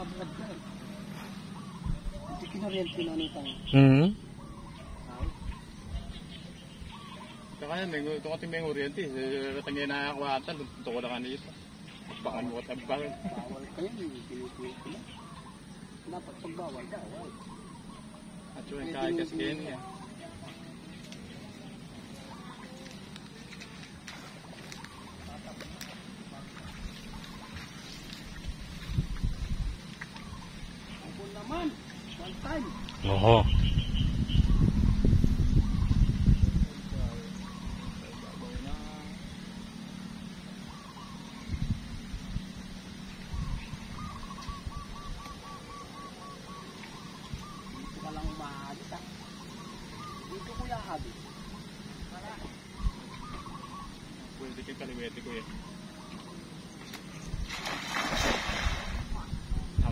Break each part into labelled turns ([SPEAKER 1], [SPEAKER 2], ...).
[SPEAKER 1] Pabukad ka. Hindi kinoriente na nitang.
[SPEAKER 2] Kaya ito ko may oriente. Katangay na ako ata. Ito ko na kanito. Bakan mo ka tabi.
[SPEAKER 1] Bawal kayo. Pinupulit ko na. Dapat pagbawal ka.
[SPEAKER 2] At yung kaya kasi niya.
[SPEAKER 1] Ako naman. One time.
[SPEAKER 3] Oo.
[SPEAKER 1] Walang umahagis ha. Dito kuya hagis.
[SPEAKER 2] Pwede kayo kaliwete ko eh.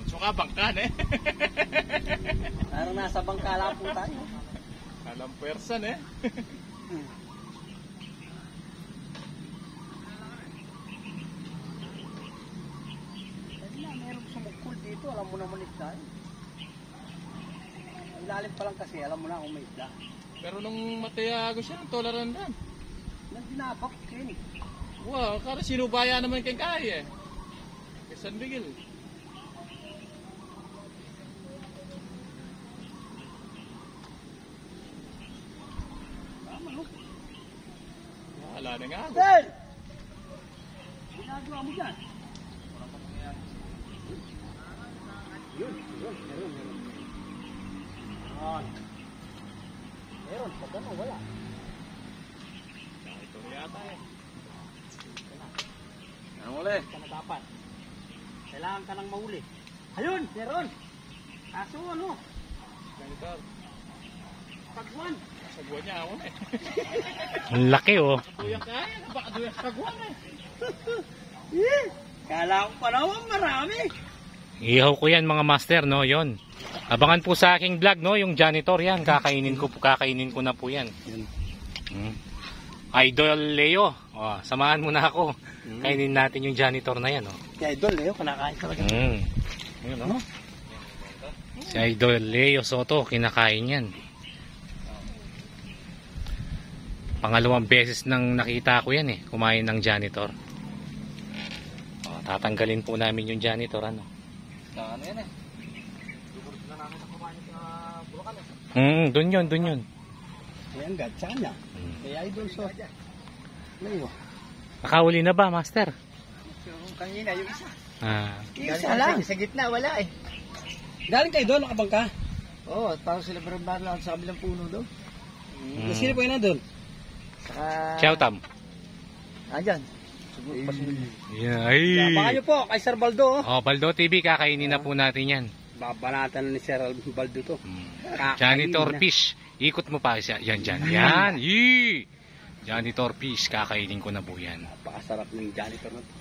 [SPEAKER 2] Suka bangkan eh.
[SPEAKER 1] Parang nasa bangkala po tayo.
[SPEAKER 2] Alam person eh.
[SPEAKER 1] Dahil na, meron sumukul dito. Alam mo naman isda eh. Ang lalim pa lang kasi, alam mo na kung may isda.
[SPEAKER 2] Pero nung matayago siya, tolerant dan.
[SPEAKER 1] Nang dinabak, Ken.
[SPEAKER 2] Wow, kaya sinubaya naman kay kaya eh. Kay San Miguel.
[SPEAKER 1] Tama no?
[SPEAKER 2] Wala na nga.
[SPEAKER 1] Sir! Ginagawa mo dyan? Yun. Meron. Meron, pag ano, wala.
[SPEAKER 2] Ito yata eh.
[SPEAKER 1] Ano uli? Ka na dapat. Kailangan ka nang mahuli. Ayun, meron. Kaso ano?
[SPEAKER 2] Ganito.
[SPEAKER 1] Pagwan.
[SPEAKER 2] Sa buwan niya ako eh.
[SPEAKER 3] Ang laki oh.
[SPEAKER 2] Duyang kaya, baka duyang kagwan eh.
[SPEAKER 1] Kala ko pa naman marami.
[SPEAKER 3] Ihaw ko yan mga master, no? Yon. Abangan po sa aking vlog, no? Yung janitor yan. Kakainin ko na po yan. Idol Leo. Oh, samahan mo na ako. Kainin natin yung janitor na yan, oh.
[SPEAKER 1] Si Idol, Leo, kinakain talaga.
[SPEAKER 3] Ayun, oh. Si Idol Leo Soto, kinakain yan. Pangalawang beses nang nakita ko yan, eh. Kumain ng janitor. Oh, tatanggalin po namin yung janitor, ano.
[SPEAKER 2] Ano yan eh. Dugurit na namin ang kumain sa Bulacan eh.
[SPEAKER 3] Dun yun.
[SPEAKER 1] Ayan, gatsa niya. Kaya Idol, so. Leo.
[SPEAKER 3] Nakahuli na ba, master?
[SPEAKER 1] Kanina, yung isa.
[SPEAKER 4] Isa lang. Sa gitna, wala eh.
[SPEAKER 1] Galing kayo doon, nakabangka.
[SPEAKER 4] Oo, parang sila barang lang sa kabilang puno doon.
[SPEAKER 1] Sino po yun doon?
[SPEAKER 4] Saka...
[SPEAKER 3] Chowtam.
[SPEAKER 4] Andyan.
[SPEAKER 3] Yeah, ay.
[SPEAKER 1] Abangan nyo po, kay Sir Baldo.
[SPEAKER 3] Oh, Baldo TV, kakainin na po natin yan.
[SPEAKER 1] Babanatan na ni Sir Baldo to.
[SPEAKER 3] Janitor fish. Ikot mo pa siya. Yan. Yee! Janitor fish, kakainin ko na po yan.
[SPEAKER 1] Napakasarap ng janitor na to.